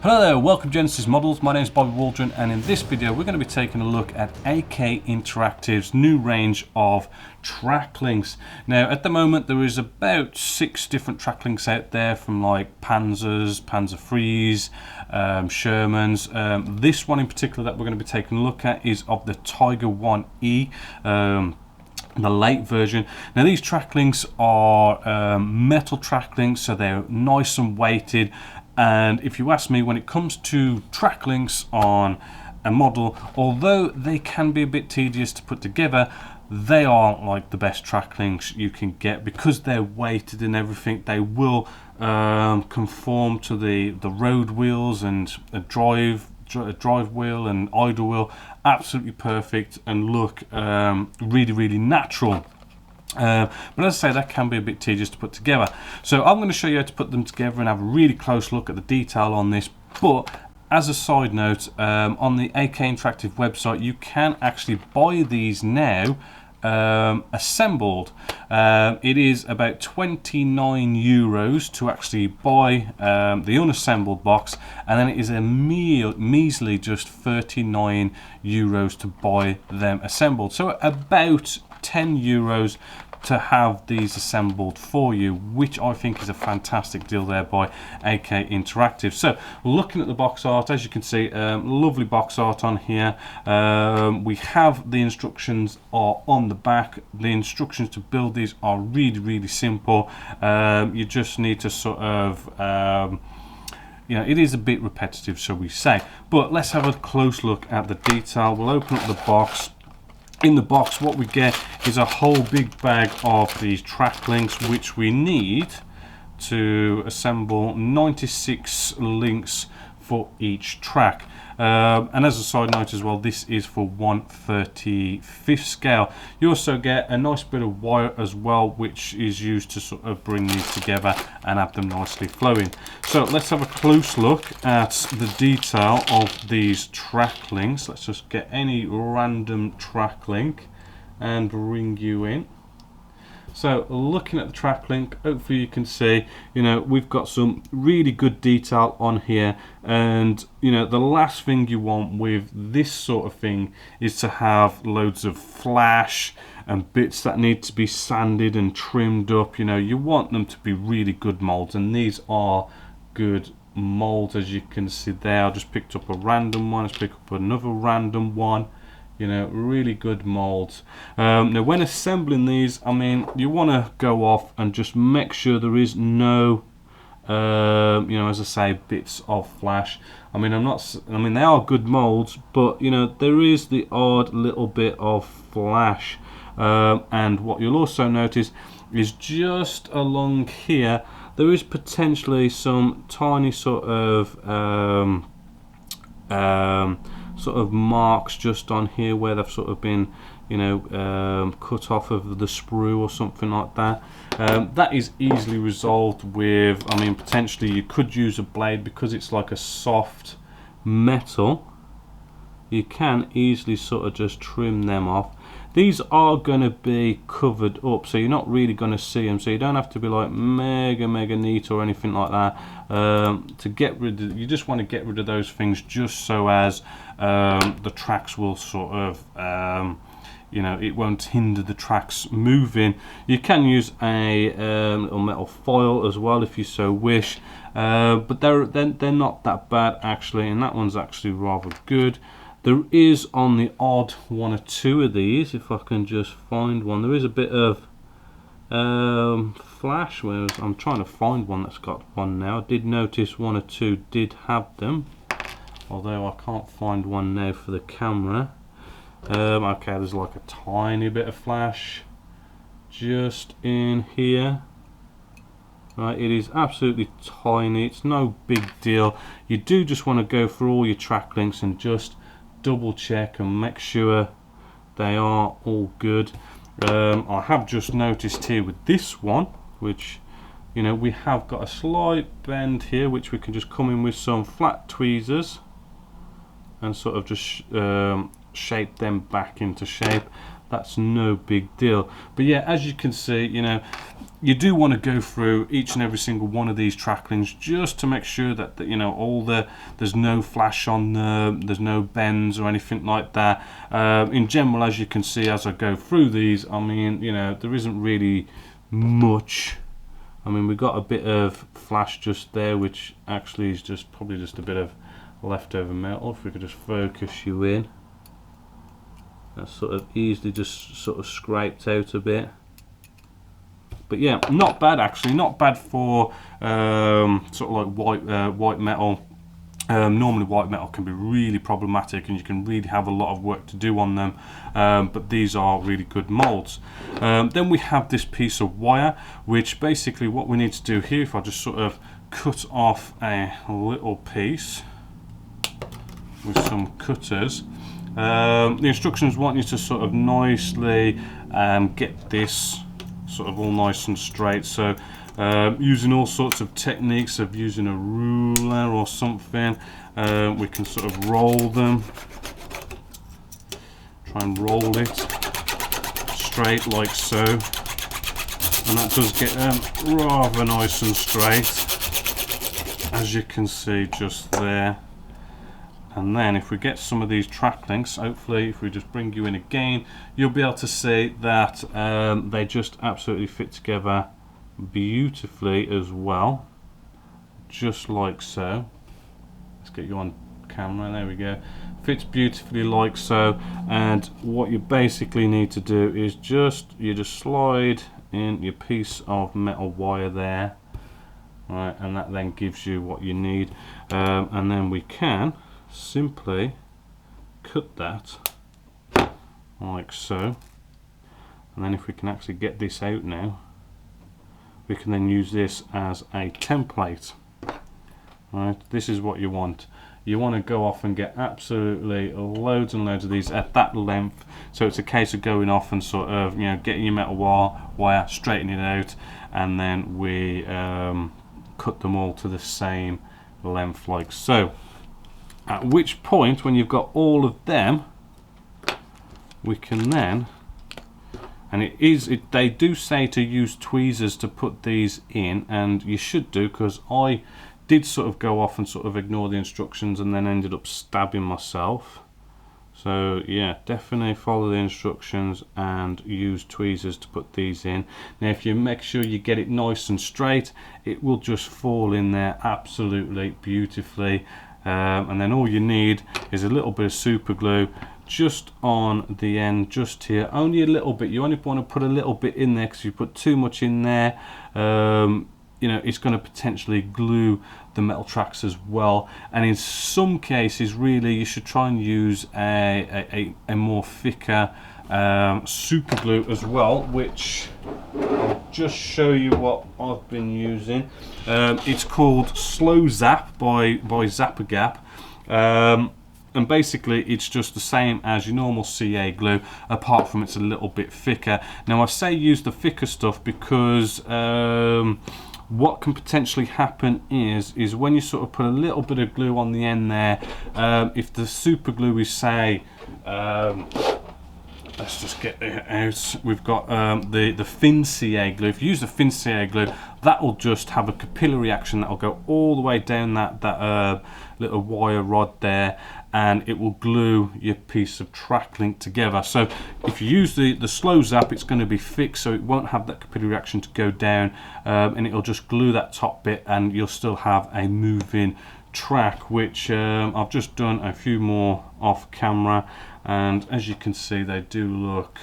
Hello there, welcome to Genesis Models. My name is Bobby Waldron, and in this video we're going to be taking a look at AK Interactive's new range of track links. Now at the moment there is about 6 different track links out there, from like Panzers, Panzer IIIs, Shermans. This one in particular that we're going to be taking a look at is of the Tiger 1E. The late version. Now these track links are metal track links, so they're nice and weighted. And if you ask me, when it comes to track links on a model, although they can be a bit tedious to put together, they are like the best track links you can get because they're weighted and everything. They will conform to the road wheels and a drive wheel and idle wheel. Absolutely perfect and look really natural. But as I say, that can be a bit tedious to put together, so I'm going to show you how to put them together and have a really close look at the detail on this. But as a side note, on the AK Interactive website you can actually buy these now assembled. It is about €29 to actually buy the unassembled box, and then it is a measly just €39 to buy them assembled. So about €10 to have these assembled for you, which I think is a fantastic deal there by AK Interactive. So looking at the box art, as you can see, lovely box art on here. We have the instructions are on the back. The instructions to build these are really simple. You just need to sort of you know, it is a bit repetitive, shall we say, but let's have a close look at the detail. We'll open up the box. In the box what we get is a whole big bag of these track links, which we need to assemble 96 links for each track. And as a side note as well, this is for 1/35 scale. You also get a nice bit of wire as well, which is used to sort of bring these together and have them nicely flowing. So let's have a close look at the detail of these track links. Let's just get any random track link and bring you in. So looking at the track link, hopefully you can see, you know, we've got some really good detail on here. And you know, the last thing you want with this sort of thing is to have loads of flash and bits that need to be sanded and trimmed up. You know, you want them to be really good molds, and these are good molds. As you can see there, I just picked up a random one, let's pick up another random one. You know, really good molds. Now when assembling these, I mean, you want to go off and just make sure there is no you know, as I say, bits of flash. I mean, they are good molds, but you know, there is the odd little bit of flash. And what you'll also notice is just along here there is potentially some tiny sort of marks just on here where they've sort of been, you know, cut off of the sprue or something like that. That is easily resolved with, I mean, potentially you could use a blade because it's like a soft metal. You can easily sort of just trim them off. These are going to be covered up, so you're not really going to see them, so you don't have to be like mega neat or anything like that. To get rid of, you just want to get rid of those things just so as the tracks will sort of you know, it won't hinder the tracks moving. You can use a little metal foil as well if you so wish, but they're not that bad actually, and that one's actually rather good. There is on the odd one or two of these, if I can just find one, there is a bit of flash, whereas I'm trying to find one that's got one now. I did notice one or two did have them, although I can't find one now for the camera. Okay, there's like a tiny bit of flash just in here. Right, it is absolutely tiny, it's no big deal. You do just want to go through all your track links and just double check and make sure they are all good. I have just noticed here with this one, which, you know, we have got a slight bend here, which we can just come in with some flat tweezers and sort of just shape them back into shape. that's no big deal. But yeah, as you can see, you know, you do want to go through each and every single one of these tracklings just to make sure that, you know, there's no flash on them, there's no bends or anything like that. In general, as you can see as I go through these, I mean, you know, there isn't really much. I mean, we got a bit of flash just there, which actually is just probably just a bit of leftover metal. If we could just focus you in, that's sort of easily just sort of scraped out a bit. But yeah, not bad actually, not bad for sort of like white metal. Normally white metal can be really problematic and you can really have a lot of work to do on them, but these are really good molds. Then we have this piece of wire, which basically what we need to do here, if I just sort of cut off a little piece with some cutters, the instructions want you to sort of nicely get this sort of all nice and straight. So using all sorts of techniques of using a ruler or something, we can sort of roll them, try and roll it straight like so, and that does get them rather nice and straight, as you can see just there. And then if we get some of these track links, hopefully if we just bring you in again, you'll be able to see that they just absolutely fit together beautifully as well, just like so. Let's get you on camera, there we go. Fits beautifully like so, and what you basically need to do is you just slide in your piece of metal wire there, right, and that then gives you what you need, and then we can simply cut that like so. And then if we can actually get this out now, we can then use this as a template. Right, this is what you want. You want to go off and get absolutely loads and loads of these at that length, so it's a case of going off and sort of, you know, getting your metal wire, straightening it out, and then we cut them all to the same length like so. At which point, when you've got all of them, we can then, and they do say to use tweezers to put these in, and you should do, because I did sort of go off and sort of ignore the instructions and then ended up stabbing myself. So yeah, definitely follow the instructions and use tweezers to put these in. Now if you make sure you get it nice and straight, it will just fall in there absolutely beautifully. And then all you need is a little bit of super glue just on the end, just here, only a little bit. You only want to put a little bit in there, because if you put too much in there, you know, it's going to potentially glue the metal tracks as well. And in some cases, really, you should try and use a more thicker super glue as well, which I'll just show you what I've been using. It's called Slow Zap by Zappa Gap, and basically it's just the same as your normal CA glue, apart from it's a little bit thicker. Now I say use the thicker stuff because what can potentially happen is when you sort of put a little bit of glue on the end there, if the super glue is, say, let's just get it out, we've got the thin CA glue. If you use the thin CA glue, that will just have a capillary action that will go all the way down that little wire rod there, and it will glue your piece of track link together. So if you use the slow zap, it's going to be fixed, so it won't have that capillary action to go down, and it'll just glue that top bit, and you'll still have a moving track, which I've just done a few more off camera, and as you can see, they do look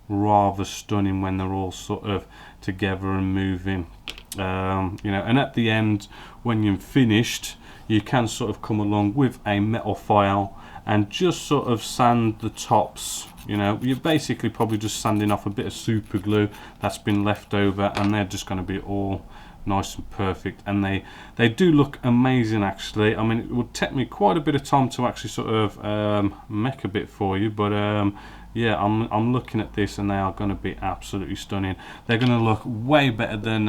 rather stunning when they're all sort of together and moving. You know, and at the end, when you're finished, you can sort of come along with a metal file and just sort of sand the tops. You know, you're basically probably just sanding off a bit of super glue that's been left over, and they're just going to be all nice and perfect, and they do look amazing actually. I mean, it would take me quite a bit of time to actually sort of make a bit for you, but yeah, I'm looking at this, and they are going to be absolutely stunning. They're going to look way better than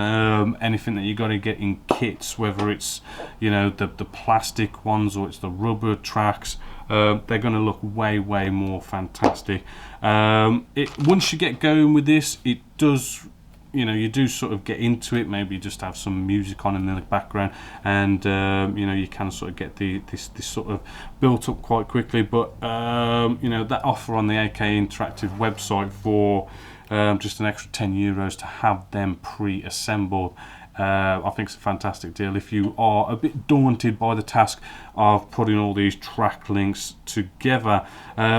anything that you got to get in kits, whether it's, you know, the plastic ones or it's the rubber tracks. They're going to look way more fantastic. Once you get going with this, it does, you know, you do sort of get into it. Maybe you just have some music on in the background, and you know, you can sort of get this sort of built up quite quickly. But you know, that offer on the AK Interactive website for just an extra €10 to have them pre-assembled, I think it's a fantastic deal if you are a bit daunted by the task of putting all these track links together.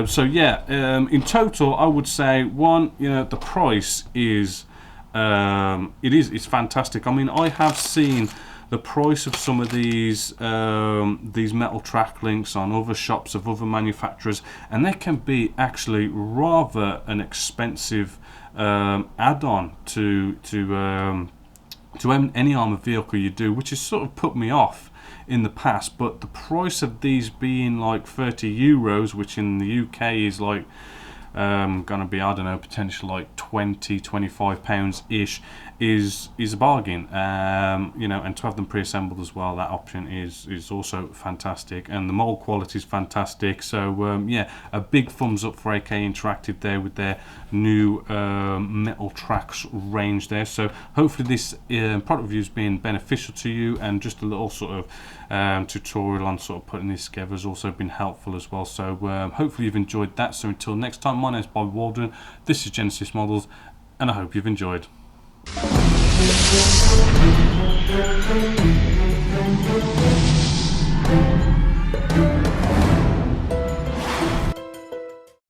So yeah, in total, I would say, one, you know, the price is it's fantastic. I mean, I have seen the price of some of these metal track links on other shops of other manufacturers, and they can be actually rather an expensive add-on to any armoured vehicle you do, which has sort of put me off in the past. But the price of these being like €30, which in the UK is like gonna be, I don't know, potentially like £20-25 ish, is a bargain. You know, and to have them pre-assembled as well, that option is also fantastic, and the mold quality is fantastic. So yeah, a big thumbs up for AK Interactive there with their new metal tracks range there. So hopefully this product review has been beneficial to you, and just a little sort of tutorial on sort of putting this together has also been helpful as well. So hopefully you've enjoyed that. So until next time, my name is Bobby Waldron, this is Genesis Models, and I hope you've enjoyed.